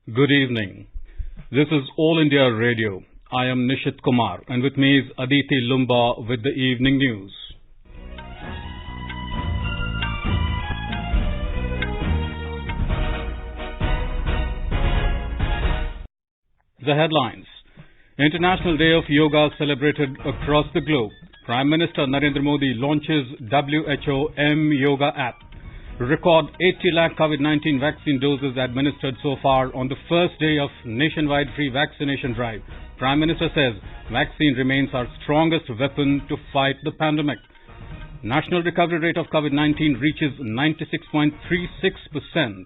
Good evening. This is All India Radio. I am Nishit Kumar, and with me is Aditi Lumba with the evening news. The headlines. International Day of Yoga celebrated across the globe. Prime Minister Narendra Modi launches WHO M-Yoga app. Record 80 lakh COVID-19 vaccine doses administered so far on the first day of nationwide free vaccination drive. Prime Minister says vaccine remains our strongest weapon to fight the pandemic. National recovery rate of COVID-19 reaches 96.36%.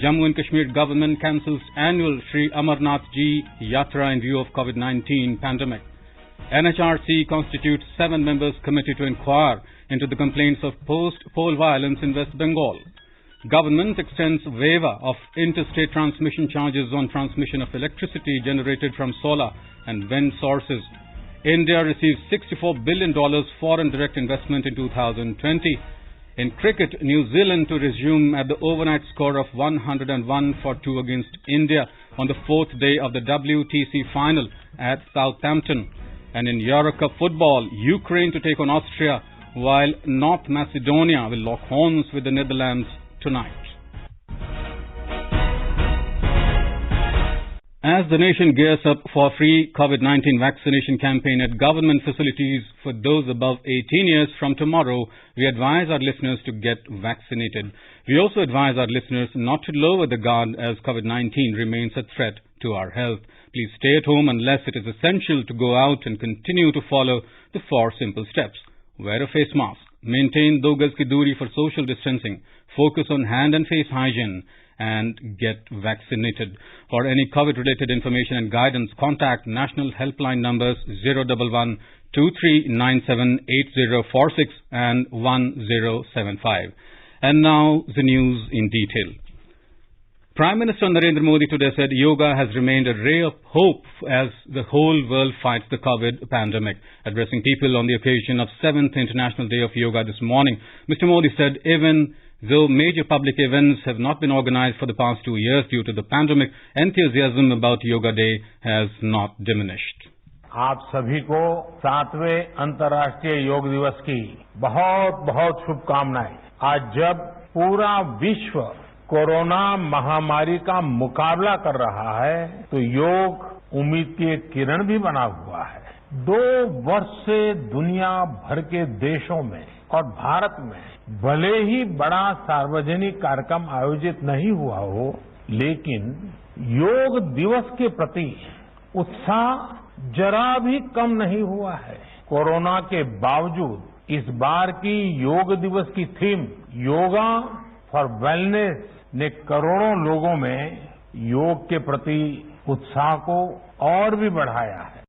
Jammu and Kashmir government cancels annual Sri Amarnath Ji Yatra in view of COVID-19 pandemic. NHRC constitutes 7 members committee to inquire into the complaints of post-poll violence in West Bengal. Government extends waiver of interstate transmission charges on transmission of electricity generated from solar and wind sources. India receives $64 billion foreign direct investment in 2020. In cricket, New Zealand to resume at the overnight score of 101 for 2 against India on the 4th day of the WTC final at Southampton. And in Euro Cup football, Ukraine to take on Austria, while North Macedonia will lock horns with the Netherlands tonight. As the nation gears up for a free COVID-19 vaccination campaign at government facilities for those above 18 years from tomorrow, we advise our listeners to get vaccinated. We also advise our listeners not to lower the guard as COVID-19 remains a threat to our health. Please stay at home unless it is essential to go out and continue to follow the 4 simple steps. Wear a face mask. Maintain 2 gaz ki doori for social distancing. Focus on hand and face hygiene. And get vaccinated. For any COVID-related information and guidance, contact national helpline numbers 011 2397 8046 and 1075. And now the news in detail. Prime Minister Narendra Modi today said yoga has remained a ray of hope as the whole world fights the COVID pandemic. Addressing people on the occasion of 7th International Day of Yoga this morning, Mr. Modi said even though major public events have not been organized for the past 2 years due to the pandemic, enthusiasm about Yoga Day has not diminished. आप सभी को 7वें अंतर्राष्ट्रीय योग दिवस की बहुत बहुत शुभकामनाएं। आज जब पूरा विश्व कोरोना महामारी का मुकाबला कर रहा है तो योग उम्मीद की एक किरण भी बना हुआ है। 2 वर्ष से दुनिया भर के देशों में और भारत में भले ही बड़ा सार्वजनिक कार्यक्रम आयोजित नहीं हुआ हो, लेकिन योग दिवस के प्रति उत्साह जरा भी कम नहीं हुआ है। कोरोना के बावजूद इस बार की योग दिवस की थीम योगा फॉर वेलनेस ने करोड़ों लोगों में योग के प्रति उत्साह को और भी बढ़ाया है।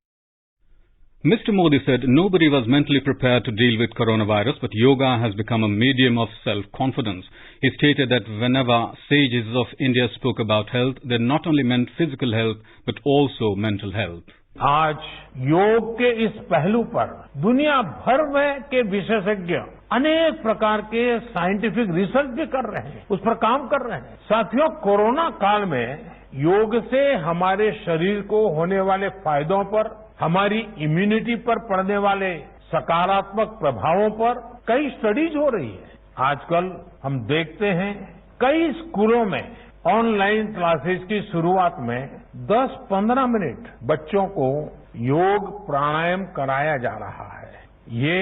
Mr. Modi said nobody was mentally prepared to deal with coronavirus, but yoga has become a medium of self-confidence. He stated that whenever sages of India spoke about health, they not only meant physical health, but also mental health. आज योग के इस पहलू पर दुनिया भर में के विशेषज्ञ अनेक प्रकार के साइंटिफिक रिसर्च भी कर रहे हैं, उस पर काम कर रहे हैं। साथियों, कोरोना काल में योग से हमारे शरीर को होने वाले फायदों पर, हमारी इम्यूनिटी पर पड़ने वाले सकारात्मक प्रभावों पर कई स्टडीज हो रही है। आजकल हम देखते हैं कई स्कूलों में ऑनलाइन क्लासेस की शुरुआत में 10-15 मिनट बच्चों को योग प्राणायाम कराया जा रहा है। ये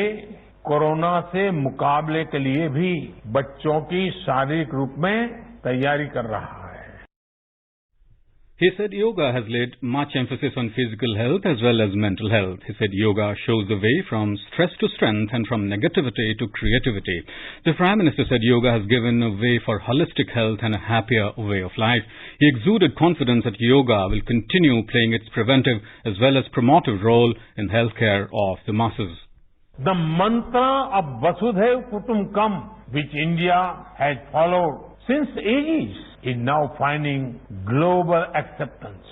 कोरोना से मुकाबले के लिए भी बच्चों की शारीरिक रूप में तैयारी कर रहा है। He said yoga has laid much emphasis on physical health as well as mental health. He said yoga shows the way from stress to strength and from negativity to creativity. The Prime Minister said yoga has given a way for holistic health and a happier way of life. He exuded confidence that yoga will continue playing its preventive as well as promotive role in healthcare of the masses. The mantra of Vasudhaiv Kutumbakam, which India has followed since ages, is now finding global acceptance.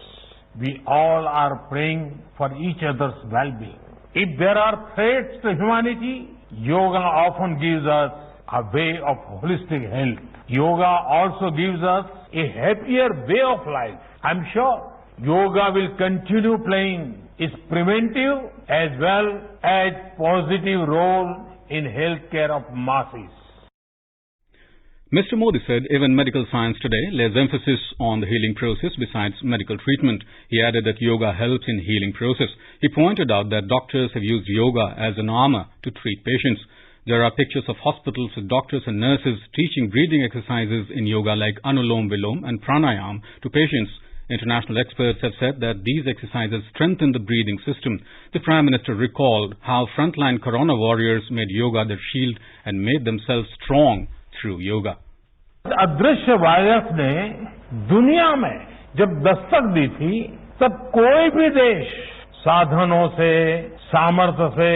We all are praying for each other's well-being. If there are threats to humanity, yoga often gives us a way of holistic health. Yoga also gives us a happier way of life. I'm sure yoga will continue playing its preventive as well as positive role in healthcare of masses. Mr. Modi said even medical science today lays emphasis on the healing process besides medical treatment. He added that yoga helps in healing process. He pointed out that doctors have used yoga as an armor to treat patients. There are pictures of hospitals with doctors and nurses teaching breathing exercises in yoga like Anulom Vilom and Pranayam to patients. International experts have said that these exercises strengthen the breathing system. The Prime Minister recalled how frontline corona warriors made yoga their shield and made themselves strong through yoga. अदृश्य virus ने दुनिया में जब दस्तक दी थी तब कोई भी देश साधनों से, सामर्थ्य से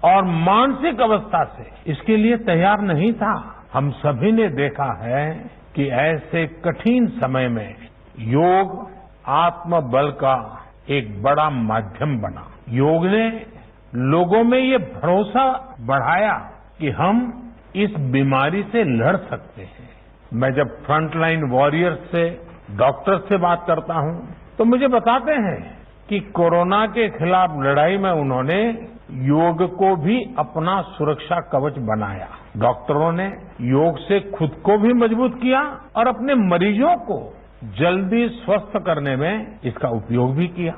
और मानसिक अवस्था से इसके लिए तैयार नहीं था। हम सभी ने देखा है कि ऐसे कठिन समय में योग आत्मबल का एक बड़ा माध्यम बना। योग ने लोगों में ये भरोसा बढ़ाया कि हम इस बीमारी से लड़ सकते हैं। मैं जब फ्रंटलाइन वॉरियर्स से, डॉक्टर से बात करता हूं तो मुझे बताते हैं कि कोरोना के खिलाफ लड़ाई में उन्होंने योग को भी अपना सुरक्षा कवच बनाया। डॉक्टरों ने योग से खुद को भी मजबूत किया और अपने मरीजों को जल्दी स्वस्थ करने में इसका उपयोग भी किया।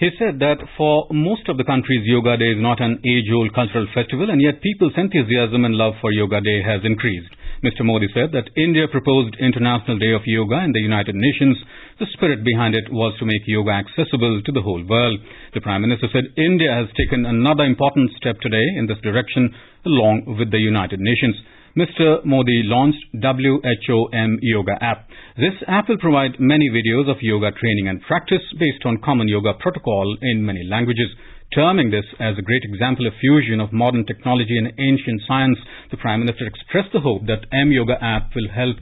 He said that for most of the countries, Yoga Day is not an age-old cultural festival, and yet people's enthusiasm and love for Yoga Day has increased. Mr. Modi said that India proposed International Day of Yoga in the United Nations. The spirit behind it was to make yoga accessible to the whole world. The Prime Minister said India has taken another important step today in this direction along with the United Nations. Mr. Modi launched WHOM Yoga app. This app will provide many videos of yoga training and practice based on common yoga protocol in many languages. Terming this as a great example of fusion of modern technology and ancient science, the Prime Minister expressed the hope that M-Yoga app will help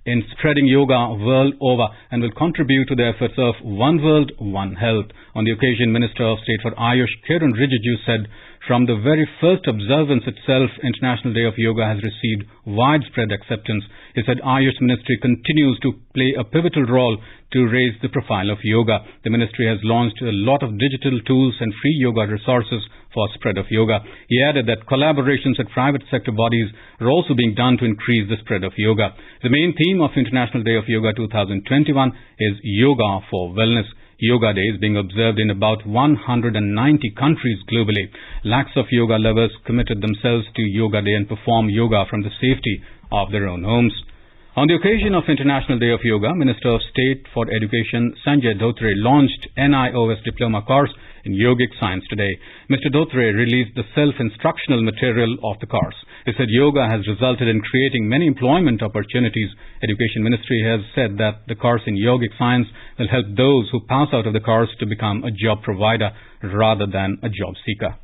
in spreading yoga world over and will contribute to the efforts of One World, One Health. On the occasion, Minister of State for Ayush Kiran Rijiju said, from the very first observance itself, International Day of Yoga has received widespread acceptance. He said Ayush Ministry continues to play a pivotal role to raise the profile of yoga. The ministry has launched a lot of digital tools and free yoga resources for spread of yoga. He added that collaborations with private sector bodies are also being done to increase the spread of yoga. The main theme of International Day of Yoga 2021 is Yoga for Wellness. Yoga Day is being observed in about 190 countries globally. Lakhs of yoga lovers committed themselves to Yoga Day and perform yoga from the safety of their own homes. On the occasion of International Day of Yoga, Minister of State for Education Sanjay Dhotre launched NIOS Diploma course in Yogic Science today. Mr. Dhotre released the self-instructional material of the course. He said yoga has resulted in creating many employment opportunities. Education Ministry has said that the course in Yogic Science will help those who pass out of the course to become a job provider rather than a job seeker.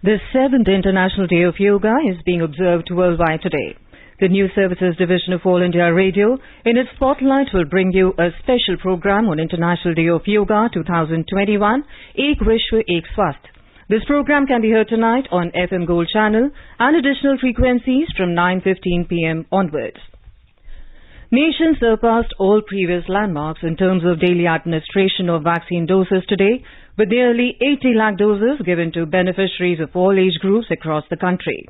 The 7th International Day of Yoga is being observed worldwide today. The News Services Division of All India Radio, in its spotlight, will bring you a special program on International Day of Yoga 2021, Ek Vishwa Ek Swasth. This program can be heard tonight on FM Gold channel and additional frequencies from 9:15 p.m. onwards. Nation surpassed all previous landmarks in terms of daily administration of vaccine doses today, with nearly 80 lakh doses given to beneficiaries of all age groups across the country.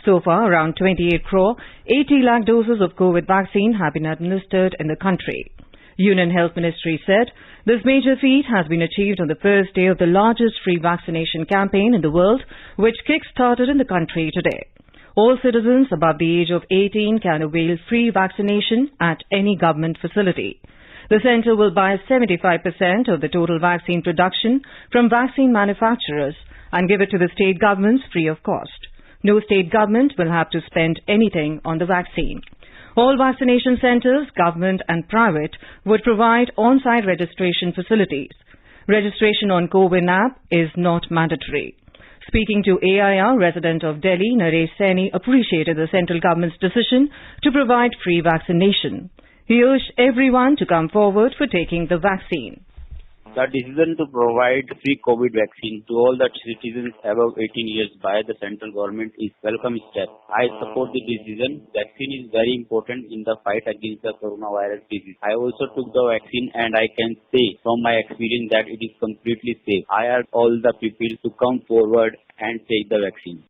So far, around 28 crore, 80 lakh doses of COVID vaccine have been administered in the country. Union Health Ministry said this major feat has been achieved on the first day of the largest free vaccination campaign in the world, which kick-started in the country today. All citizens above the age of 18 can avail free vaccination at any government facility. The centre will buy 75% of the total vaccine production from vaccine manufacturers and give it to the state governments free of cost. No state government will have to spend anything on the vaccine. All vaccination centres, government and private, would provide on-site registration facilities. Registration on CoWIN app is not mandatory. Speaking to AIR, resident of Delhi, Naresh Saini appreciated the central government's decision to provide free vaccination. He urged everyone to come forward for taking the vaccine. The decision to provide free COVID vaccine to all the citizens above 18 years by the central government is a welcome step. I support the decision. Vaccine is very important in the fight against the coronavirus disease. I also took the vaccine and I can say from my experience that it is completely safe. I urge all the people to come forward and take the vaccine.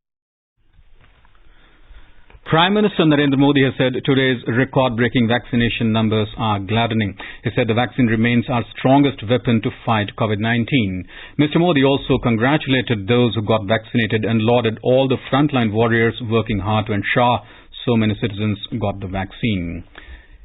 Prime Minister Narendra Modi has said today's record-breaking vaccination numbers are gladdening. He said the vaccine remains our strongest weapon to fight COVID-19. Mr. Modi also congratulated those who got vaccinated and lauded all the frontline warriors working hard to ensure so many citizens got the vaccine.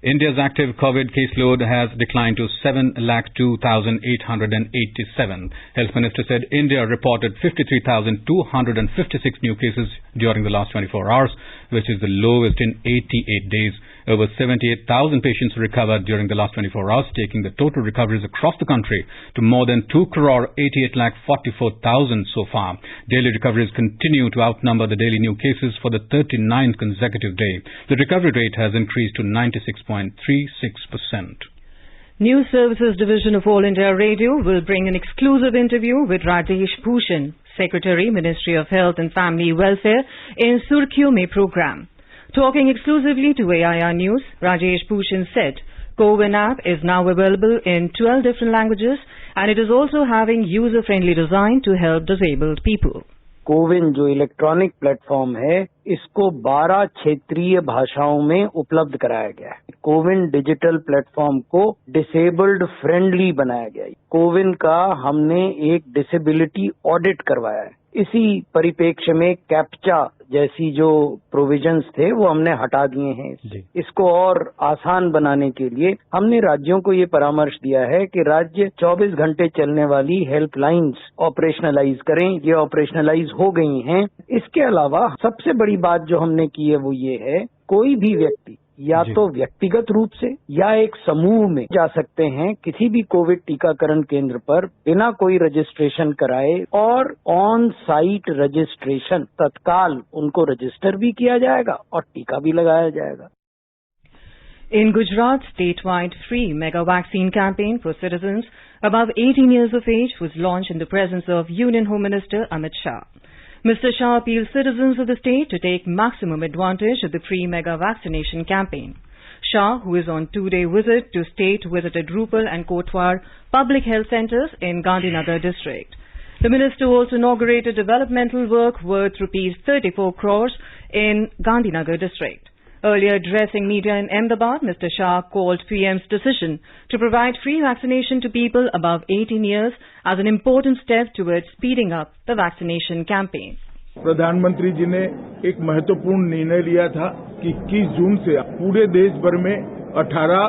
India's active COVID caseload has declined to 7,02,887. Health Minister said India reported 53,256 new cases during the last 24 hours, which is the lowest in 88 days. Over 78,000 patients recovered during the last 24 hours, taking the total recoveries across the country to more than 2,88,44,000 so far. Daily recoveries continue to outnumber the daily new cases for the 39th consecutive day. The recovery rate has increased to 96.36%. News Services Division of All India Radio will bring an exclusive interview with Rajesh Bhushan, Secretary, Ministry of Health and Family Welfare in Surkhiyo Mein program. Talking exclusively to AIR News, Rajesh Bhushan said CoWIN app is now available in 12 different languages and it is also having user-friendly design to help disabled people. CoWIN जो electronic platform है इसको 12 क्षेत्रीय भाषाओं में उपलब्ध कराया गया है। कोविन डिजिटल प्लेटफॉर्म को डिसेबल्ड फ्रेंडली बनाया गया है। कोविन का हमने एक डिसेबिलिटी ऑडिट करवाया है। इसी परिप्रेक्ष्य में कैप्चा जैसी जो प्रोविजंस थे वो हमने हटा दिए हैं। इसको और आसान बनाने के लिए हमने राज्यों को ये परामर्श दिया है कि राज्य 24 घंटे चलने वाली हेल्पलाइंस ऑपरेशनलाइज करें। ये ऑपरेशनलाइज हो गई हैं। इसके अलावा सबसे बड़ी बात जो हमने की है वो ये है, कोई भी व्यक्ति या तो व्यक्तिगत रूप से या एक समूह में जा सकते हैं किसी भी कोविड टीकाकरण केंद्र पर बिना कोई रजिस्ट्रेशन कराए और ऑन साइट रजिस्ट्रेशन तत्काल उनको रजिस्टर भी किया जाएगा और टीका भी लगाया जाएगा। In Gujarat, statewide free mega vaccine campaign for citizens above 18 years of age was launched in the presence of Union Home Minister Amit Shah. Mr. Shah appealed citizens of the state to take maximum advantage of the free mega vaccination campaign. Shah, who is on two-day visit to state, visited Rupal and Kotwar public health centres in Gandhinagar district. The minister also inaugurated developmental work worth ₹34 crores in Gandhinagar district. Earlier addressing media in Ahmedabad, Mr. Shah called PM's decision to provide free vaccination to people above 18 years as an important step towards speeding up the vaccination campaign. प्रधानमंत्री जी ने एक महत्वपूर्ण निर्णय लिया था कि 21 जून से पूरे देश भर में 18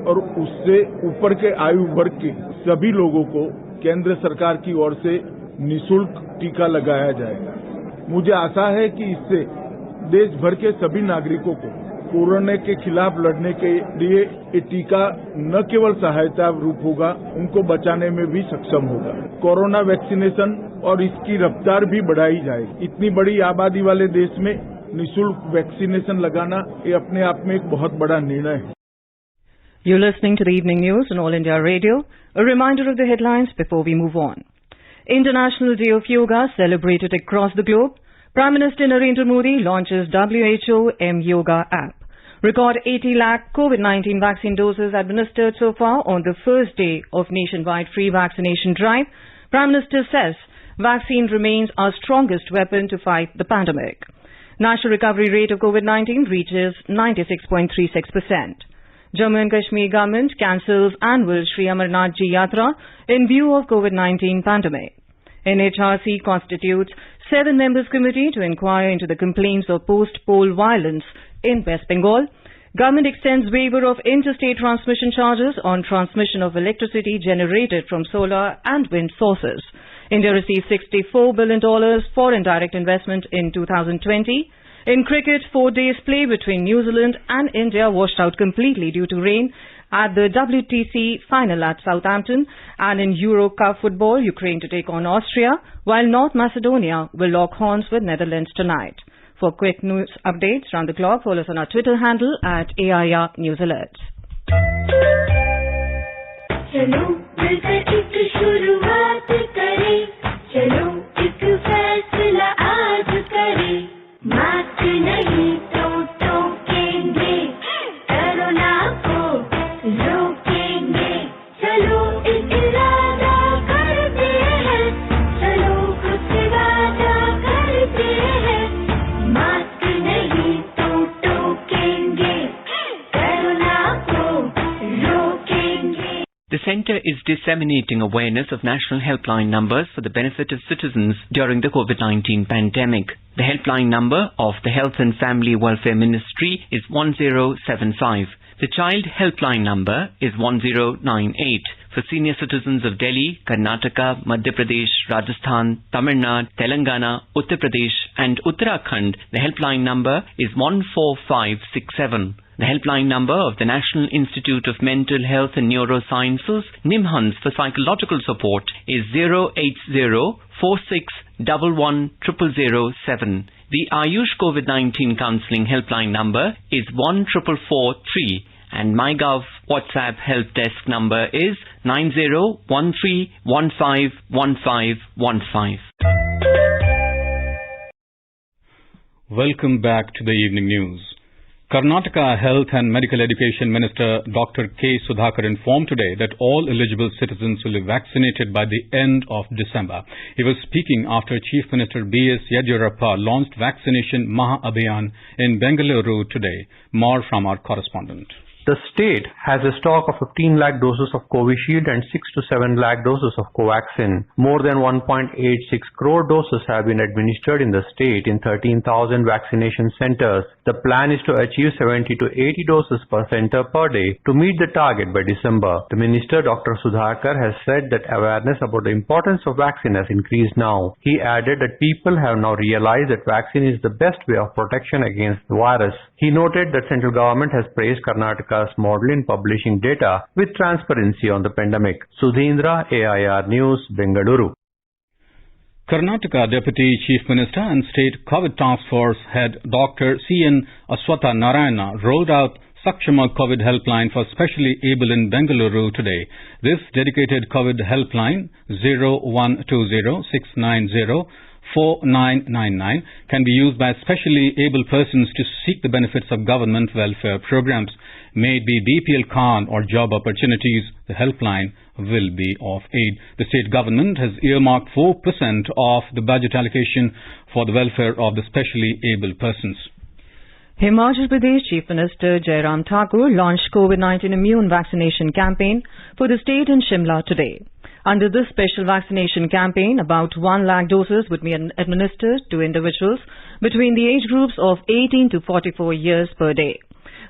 और उससे ऊपर के आयु वर्ग के सभी लोगों को केंद्र सरकार की ओर से निःशुल्क टीका लगाया जाएगा। मुझे आशा है कि इससे देश भर के सभी नागरिकों को कोरोना के खिलाफ लड़ने के लिए ये टीका न केवल सहायता रूप होगा, उनको बचाने में भी सक्षम होगा। कोरोना वैक्सीनेशन और इसकी रफ्तार भी बढ़ाई जाएगी। इतनी बड़ी आबादी वाले देश में निःशुल्क वैक्सीनेशन लगाना ये अपने आप में एक बहुत बड़ा निर्णय है। You're listening to the evening news on All India Radio. A reminder of the headlines before we move on. International Day of Yoga celebrated across the globe. Prime Minister Narendra Modi launches WHO M-Yoga app. Record 80 lakh COVID-19 vaccine doses administered so far on the first day of nationwide free vaccination drive. Prime Minister says vaccine remains our strongest weapon to fight the pandemic. National recovery rate of COVID-19 reaches 96.36%. Jammu and Kashmir government cancels annual Shri Amarnath Ji Yatra in view of COVID-19 pandemic. NHRC constitutes 7 members committee to inquire into the complaints of post-poll violence in West Bengal. Government extends waiver of interstate transmission charges on transmission of electricity generated from solar and wind sources. India received $64 billion foreign direct investment in 2020. In cricket, 4 days play between New Zealand and India washed out completely due to rain at the WTC final at Southampton. And in Euro Cup football, Ukraine to take on Austria, while North Macedonia will lock horns with Netherlands tonight. For quick news updates round the clock, follow us on our Twitter handle at AIR News Alerts. चलो मिलकर एक शुरुआत करें, चलो एक फैसला आज करें, मास्क नहीं तो टोकेंगे, कोरोना को रोकेंगे, चलो एक इरादा करते हैं, चलो खुद से वादा करते हैं, मास्क नहीं तो टोकेंगे, कोरोना को रोकेंगे. The Centre is disseminating awareness of national helpline numbers for the benefit of citizens during the COVID-19 pandemic. The helpline number of the Health and Family Welfare Ministry is 1075. The Child Helpline number is 1098. For senior citizens of Delhi, Karnataka, Madhya Pradesh, Rajasthan, Tamil Nadu, Telangana, Uttar Pradesh and Uttarakhand, the helpline number is 14567. The helpline number of the National Institute of Mental Health and Neurosciences, NIMHANS, for psychological support is 08046110007. The Ayush COVID-19 Counselling Helpline number is 14443. And MyGov WhatsApp help desk number is 9013151515. Welcome back to the evening news. Karnataka Health and Medical Education Minister Dr. K. Sudhakar informed today that all eligible citizens will be vaccinated by the end of December. He was speaking after Chief Minister B.S. Yediyurappa launched Vaccination Maha Abhiyan in Bengaluru today. More from our correspondent. The state has a stock of 15 lakh doses of Covishield and 6 to 7 lakh doses of Covaxin. More than 1.86 crore doses have been administered in the state in 13,000 vaccination centers. The plan is to achieve 70 to 80 doses per center per day to meet the target by December. The minister, Dr. Sudhakar, has said that awareness about the importance of vaccine has increased now. He added that people have now realized that vaccine is the best way of protection against the virus. He noted that central government has praised Karnataka model in publishing data with transparency on the pandemic. Sudhindra, AIR News, Bengaluru. Karnataka Deputy Chief Minister and State COVID Task Force Head Dr. C.N. Aswatha Narayana rolled out Sakshama COVID Helpline for specially able in Bengaluru today. This dedicated COVID helpline 0120-690-4999 can be used by specially able persons to seek the benefits of government welfare programs. May it be BPL card or job opportunities, the helpline will be of aid. The state government has earmarked 4% of the budget allocation for the welfare of the specially able persons. Himachal Pradesh Chief Minister Jairam Thakur launched COVID-19 immune vaccination campaign for the state in Shimla today. Under this special vaccination campaign, about 1 lakh doses would be administered to individuals between the age groups of 18 to 44 years per day.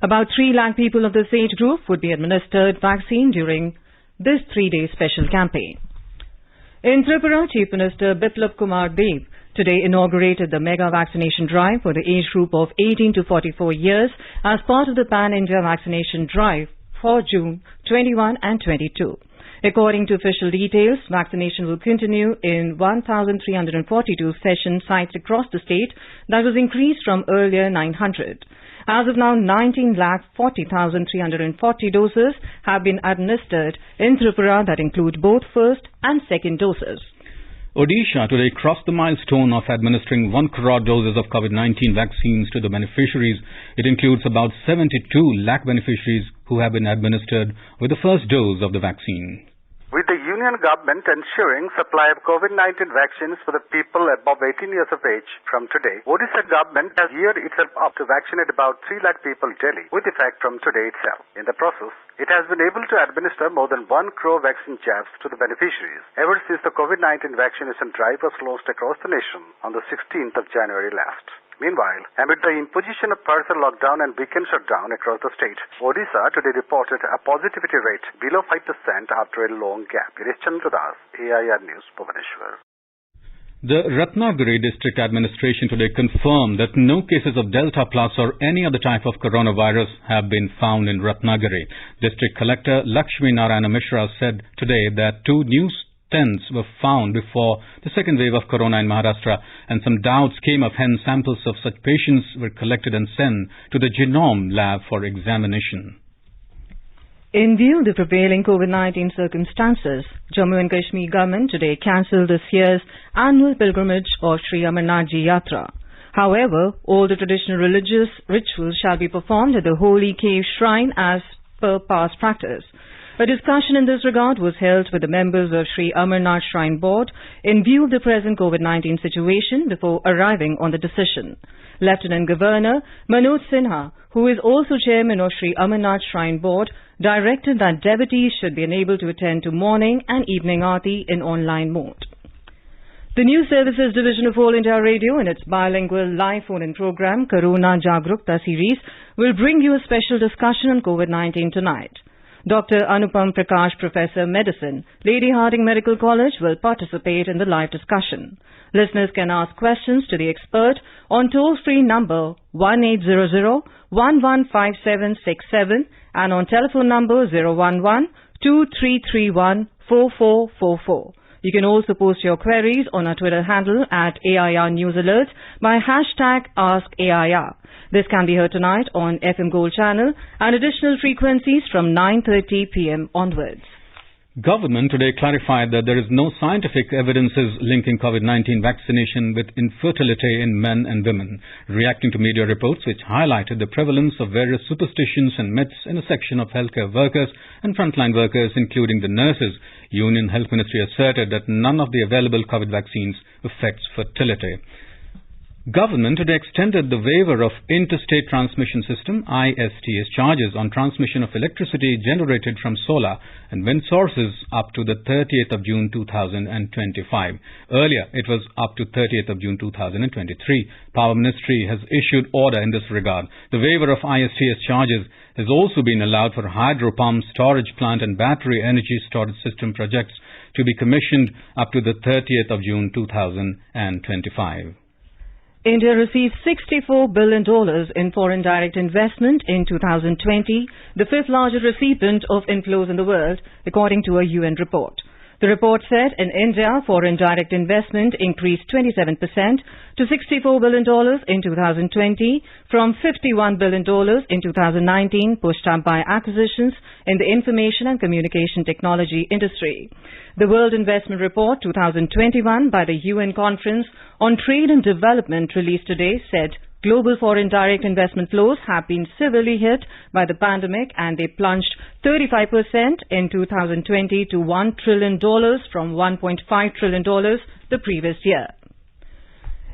About 3 lakh people of this age group would be administered vaccine during this 3-day special campaign. In Tripura, Chief Minister Biplab Kumar Deb today inaugurated the mega vaccination drive for the age group of 18 to 44 years as part of the Pan-India vaccination drive for June 21 and 22. According to official details, vaccination will continue in 1,342 session sites across the state. That was increased from earlier 900. As of now, 19,40,340 doses have been administered in Tripura that include both first and second doses. Odisha today crossed the milestone of administering 1 crore doses of COVID-19 vaccines to the beneficiaries. It includes about 72 lakh beneficiaries who have been administered with the first dose of the vaccine. With the union government ensuring supply of COVID-19 vaccines for the people above 18 years of age from today, Odisha government has geared itself up to vaccinate about 3 lakh people daily with effect from today itself. In the process, it has been able to administer more than 1 crore vaccine jabs to the beneficiaries ever since the COVID-19 vaccination drive was launched across the nation on the 16th of January last. Meanwhile, amid the imposition of partial lockdown and weekend shutdown across the state, Odisha today reported a positivity rate below 5% after a long gap. It is Chandradas, AIR News, Bhubaneswar. The Ratnagiri District Administration today confirmed that no cases of Delta Plus or any other type of coronavirus have been found in Ratnagiri. District Collector Lakshmi Narayana Mishra said today that 2 new tents were found before the second wave of corona in Maharashtra, and some doubts came up, hence samples of such patients were collected and sent to the genome lab for examination. In view of the prevailing COVID-19 circumstances, Jammu and Kashmir government today cancelled this year's annual pilgrimage of Sri Amarnath Ji Yatra. However, all the traditional religious rituals shall be performed at the Holy Cave Shrine as per past practice. A discussion in this regard was held with the members of Sri Amarnath Shrine Board in view of the present COVID-19 situation before arriving on the decision. Lieutenant Governor Manoj Sinha, who is also chairman of Sri Amarnath Shrine Board, directed that devotees should be enabled to attend to morning and evening aarti in online mode. The News Services Division of All India Radio in its bilingual live phone-in program Corona Jagrukta series will bring you a special discussion on COVID-19 tonight. Dr. Anupam Prakash, Professor Medicine, Lady Hardinge Medical College, will participate in the live discussion. Listeners can ask questions to the expert on toll-free number 1800-115767 and on telephone number 011-2331-4444. You can also post your queries on our Twitter handle at AIR News Alerts by hashtag AskAIR. This can be heard tonight on FM Gold channel and additional frequencies from 9:30 p.m. onwards. Government today clarified that there is no scientific evidences linking COVID-19 vaccination with infertility in men and women, reacting to media reports which highlighted the prevalence of various superstitions and myths in a section of healthcare workers and frontline workers, including the nurses. Union Health Ministry asserted that none of the available COVID vaccines affects fertility. Government today extended the waiver of Interstate Transmission System ISTS charges on transmission of electricity generated from solar and wind sources up to the 30th of June 2025. Earlier, it was up to 30th of June 2023. Power Ministry has issued order in this regard. The waiver of ISTS charges has also been allowed for hydro pump, storage plant and battery energy storage system projects to be commissioned up to the 30th of June 2025. India received $64 billion in foreign direct investment in 2020, the fifth largest recipient of inflows in the world, according to a UN report. The report said in India, foreign direct investment increased 27% to $64 billion in 2020 from $51 billion in 2019, pushed up by acquisitions in the information and communication technology industry. The World Investment Report 2021 by the UN Conference on Trade and Development released today said global foreign direct investment flows have been severely hit by the pandemic and they plunged 35% in 2020 to $1 trillion from $1.5 trillion the previous year.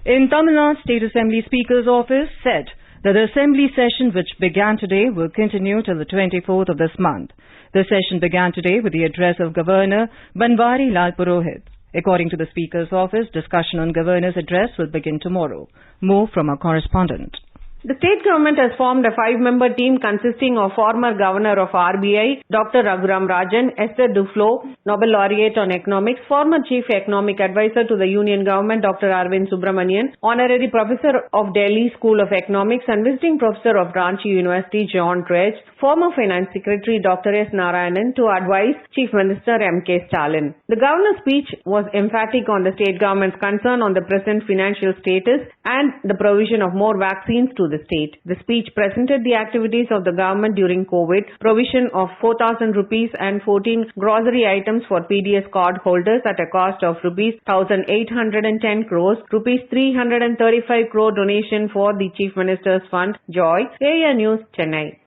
In Tamil Nadu, State Assembly Speaker's office said that the Assembly session which began today will continue till the 24th of this month. The session began today with the address of Governor Banwari Lal Purohit. According to the Speaker's office, discussion on Governor's address will begin tomorrow. More from our correspondent. The state government has formed a 5-member team consisting of former governor of RBI, Dr. Raghuram Rajan, Esther Duflo, Nobel laureate on economics, former chief economic advisor to the union government, Dr. Arvind Subramanian, honorary professor of Delhi School of Economics and visiting professor of Ranchi University, John Dredge, former finance secretary, Dr. S. Narayanan, to advise Chief Minister M.K. Stalin. The governor's speech was emphatic on the state government's concern on the present financial status and the provision of more vaccines to the state. The speech presented the activities of the government during COVID, provision of 4,000 rupees and 14 grocery items for PDS card holders at a cost of rupees 1,810 crores, rupees 335 crore donation for the Chief Minister's Fund, Joy. AIR News, Chennai.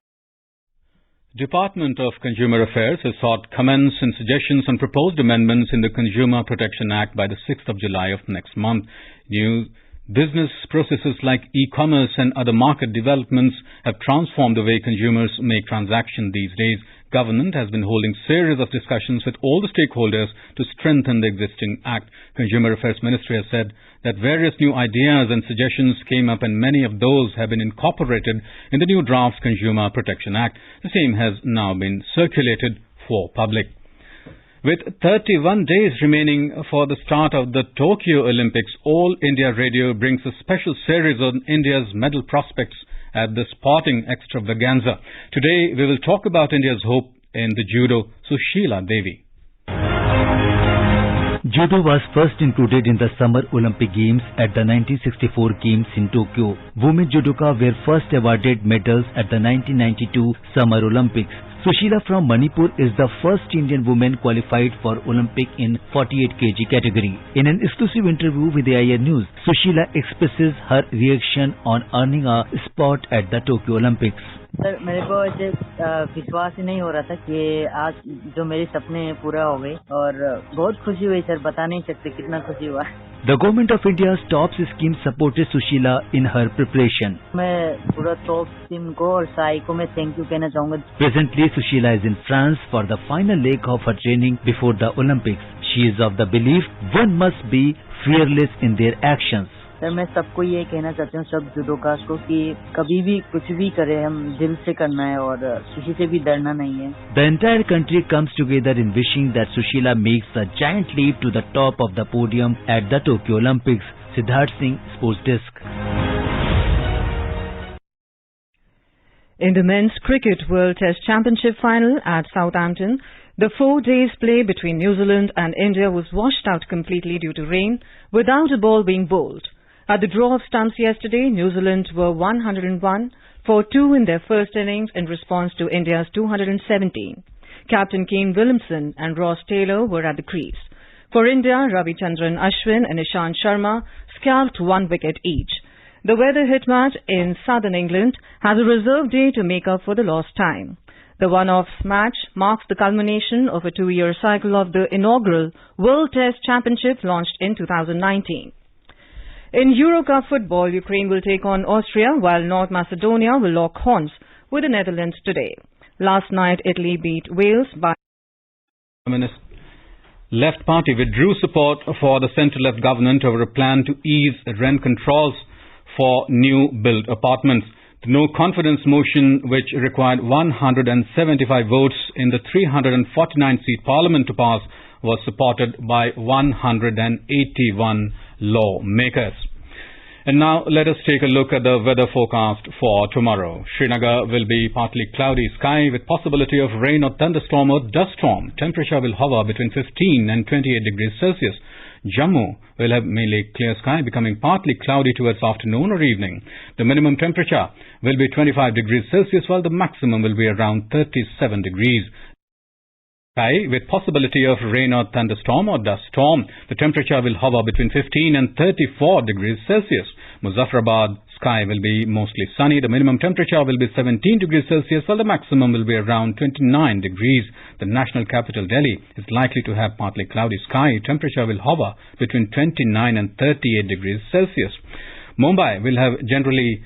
Department of Consumer Affairs has sought comments and suggestions on proposed amendments in the Consumer Protection Act by the 6th of July of next month. New business processes like e-commerce and other market developments have transformed the way consumers make transactions these days. Government has been holding series of discussions with all the stakeholders to strengthen the existing Act. Consumer Affairs Ministry has said that various new ideas and suggestions came up and many of those have been incorporated in the new draft Consumer Protection Act. The same has now been circulated for public. With 31 days remaining for the start of the Tokyo Olympics, All India Radio brings a special series on India's medal prospects at the sporting extravaganza. Today, we will talk about India's hope in the judo, Sushila Devi. Judo was first included in the Summer Olympic Games at the 1964 Games in Tokyo. Women judoka were first awarded medals at the 1992 Summer Olympics. Sushila from Manipur is the first Indian woman qualified for Olympic in 48 kg category. In an exclusive interview with AIR News, Sushila expresses her reaction on earning a spot at the Tokyo Olympics. Sir मेरे को ऐसे विश्वास ही नहीं हो रहा था कि आज जो मेरे सपने हैं पूरा हो गए और बहुत खुशी हुई सर, बता नहीं सकते कितना खुशी हुआ. The government of India's top scheme supported Sushila in her preparation. मैं पूरा टॉप टीम को और साई को मैं थैंक यू कहना चाहूँगा. Presently, Sushila is in France for the final leg of her training before the Olympics. She is of the belief one must be fearless in their actions. Sir मैं सबको ये कहना चाहती हूँ, सब जुडोकास को, कि कभी भी कुछ भी करें हम दिल से करना है और किसी से भी डरना नहीं है. The entire country comes together in wishing that Sushila makes a giant leap to the top of the podium at the Tokyo Olympics. Siddharth Singh, Sports Desk. In the Men's Cricket World Test Championship final at Southampton, the 4 days play between New Zealand and India was washed out completely due to rain, without a ball being bowled. At the draw of stumps yesterday, New Zealand were 101 for 2 in their first innings in response to India's 217. Captain Kane Williamson and Ross Taylor were at the crease. For India, Ravichandran Ashwin and Ishant Sharma scalped 1 wicket each. The weather-hit match in southern England has a reserve day to make up for the lost time. The one-off match marks the culmination of a 2-year cycle of the inaugural World Test Championship launched in 2019. In Eurocup football, Ukraine will take on Austria, while North Macedonia will lock horns with the Netherlands today. Last night, Italy beat Wales by... Left Party withdrew support for the centre-left government over a plan to ease rent controls for new built apartments. The no-confidence motion, which required 175 votes in the 349-seat parliament to pass, was supported by 181 lawmakers. And now let us take a look at the weather forecast for tomorrow. Srinagar will be partly cloudy sky with possibility of rain or thunderstorm or dust storm. Temperature will hover between 15 and 28 degrees Celsius. Jammu will have mainly clear sky, becoming partly cloudy towards afternoon or evening. The minimum temperature will be 25 degrees Celsius, while the maximum will be around 37 degrees. Sky with possibility of rain or thunderstorm or dust storm. The temperature will hover between 15 and 34 degrees Celsius. Muzaffarabad sky will be mostly sunny. The minimum temperature will be 17 degrees Celsius, while the maximum will be around 29 degrees. The national capital, Delhi, is likely to have partly cloudy sky. Temperature will hover between 29 and 38 degrees Celsius. Mumbai will have generally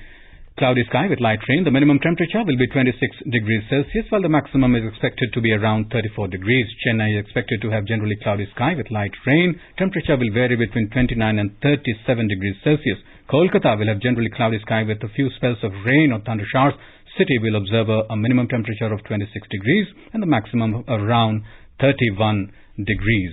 cloudy sky with light rain. The minimum temperature will be 26 degrees Celsius, while the maximum is expected to be around 34 degrees. Chennai is expected to have generally cloudy sky with light rain. Temperature will vary between 29 and 37 degrees Celsius. Kolkata will have generally cloudy sky with a few spells of rain or thunder showers. City will observe a minimum temperature of 26 degrees and the maximum around 31 degrees.